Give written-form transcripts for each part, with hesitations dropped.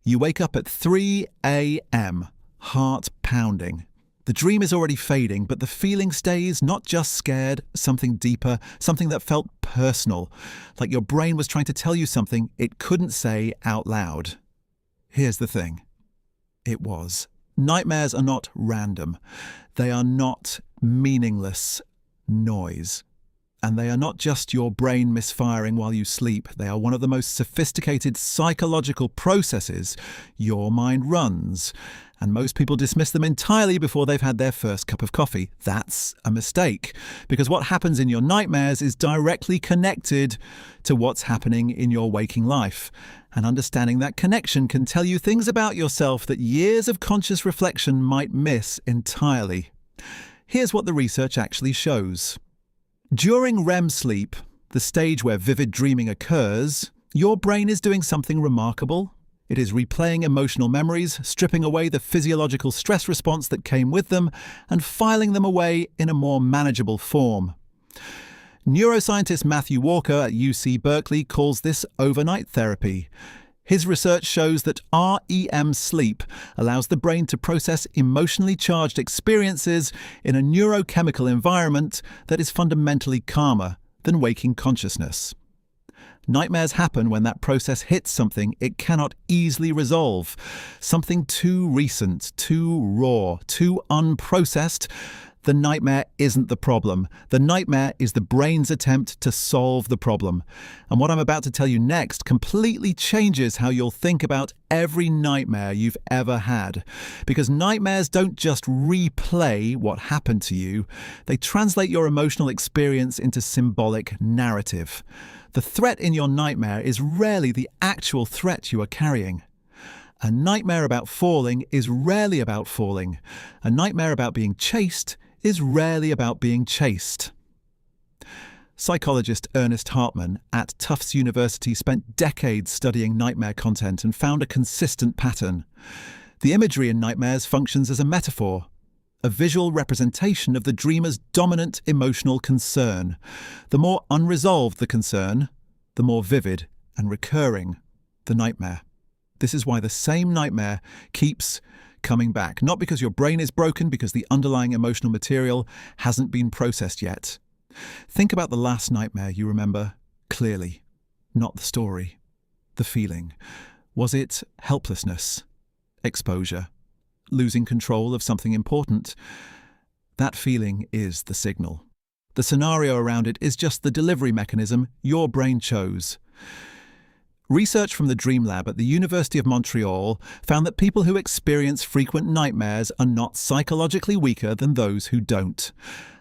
You wake up at 3 a.m., heart pounding. The dream is already fading, but the feeling stays. Not just scared, something deeper, something that felt personal, like your brain was trying to tell you something it couldn't say out loud. Here's the thing. It was. Nightmares are not random. They are not meaningless noise. And they are not just your brain misfiring while you sleep. They are one of the most sophisticated psychological processes your mind runs. And most people dismiss them entirely before they've had their first cup of coffee. That's a mistake, because what happens in your nightmares is directly connected to what's happening in your waking life. And understanding that connection can tell you things about yourself that years of conscious reflection might miss entirely. Here's what the research actually shows. During REM sleep, the stage where vivid dreaming occurs, your brain is doing something remarkable. It is replaying emotional memories, stripping away the physiological stress response that came with them, and filing them away in a more manageable form. Neuroscientist Matthew Walker at UC Berkeley calls this overnight therapy. His research shows that REM sleep allows the brain to process emotionally charged experiences in a neurochemical environment that is fundamentally calmer than waking consciousness. Nightmares happen when that process hits something it cannot easily resolve, something too recent, too raw, too unprocessed. The nightmare isn't the problem. The nightmare is the brain's attempt to solve the problem. And what I'm about to tell you next completely changes how you'll think about every nightmare you've ever had. Because nightmares don't just replay what happened to you, they translate your emotional experience into symbolic narrative. The threat in your nightmare is rarely the actual threat you are carrying. A nightmare about falling is rarely about falling. A nightmare about being chased is rarely about being chased. Psychologist Ernest Hartman at Tufts University spent decades studying nightmare content and found a consistent pattern. The imagery in nightmares functions as a metaphor, a visual representation of the dreamer's dominant emotional concern. The more unresolved the concern, the more vivid and recurring the nightmare. This is why the same nightmare keeps coming back. Not because your brain is broken, because the underlying emotional material hasn't been processed yet. Think about the last nightmare you remember clearly, not the story, the feeling. Was it helplessness, exposure, losing control of something important? That feeling is the signal. The scenario around it is just the delivery mechanism your brain chose. Research from the Dream Lab at the University of Montreal found that people who experience frequent nightmares are not psychologically weaker than those who don't.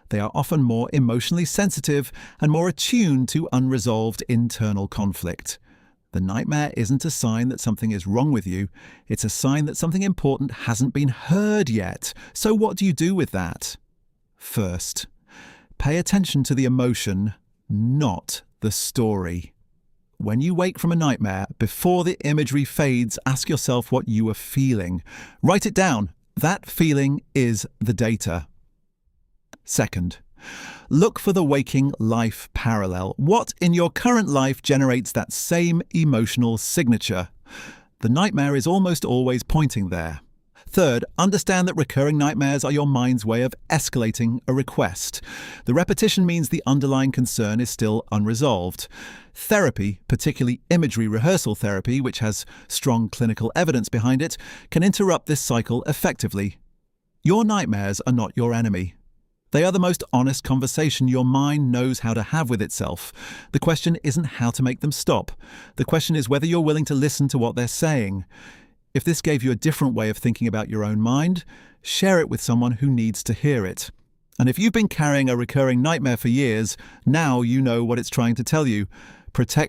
They are often more emotionally sensitive and more attuned to unresolved internal conflict. The nightmare isn't a sign that something is wrong with you, it's a sign that something important hasn't been heard yet. So what do you do with that? First, pay attention to the emotion, not the story. When you wake from a nightmare, before the imagery fades, ask yourself what you are feeling. Write it down. That feeling is the data. Second, look for the waking life parallel. What in your current life generates that same emotional signature? The nightmare is almost always pointing there. Third, understand that recurring nightmares are your mind's way of escalating a request. The repetition means the underlying concern is still unresolved. Therapy, particularly imagery rehearsal therapy, which has strong clinical evidence behind it, can interrupt this cycle effectively. Your nightmares are not your enemy. They are the most honest conversation your mind knows how to have with itself. The question isn't how to make them stop. The question is whether you're willing to listen to what they're saying. If this gave you a different way of thinking about your own mind, share it with someone who needs to hear it. And if you've been carrying a recurring nightmare for years, now you know what it's trying to tell you. Protect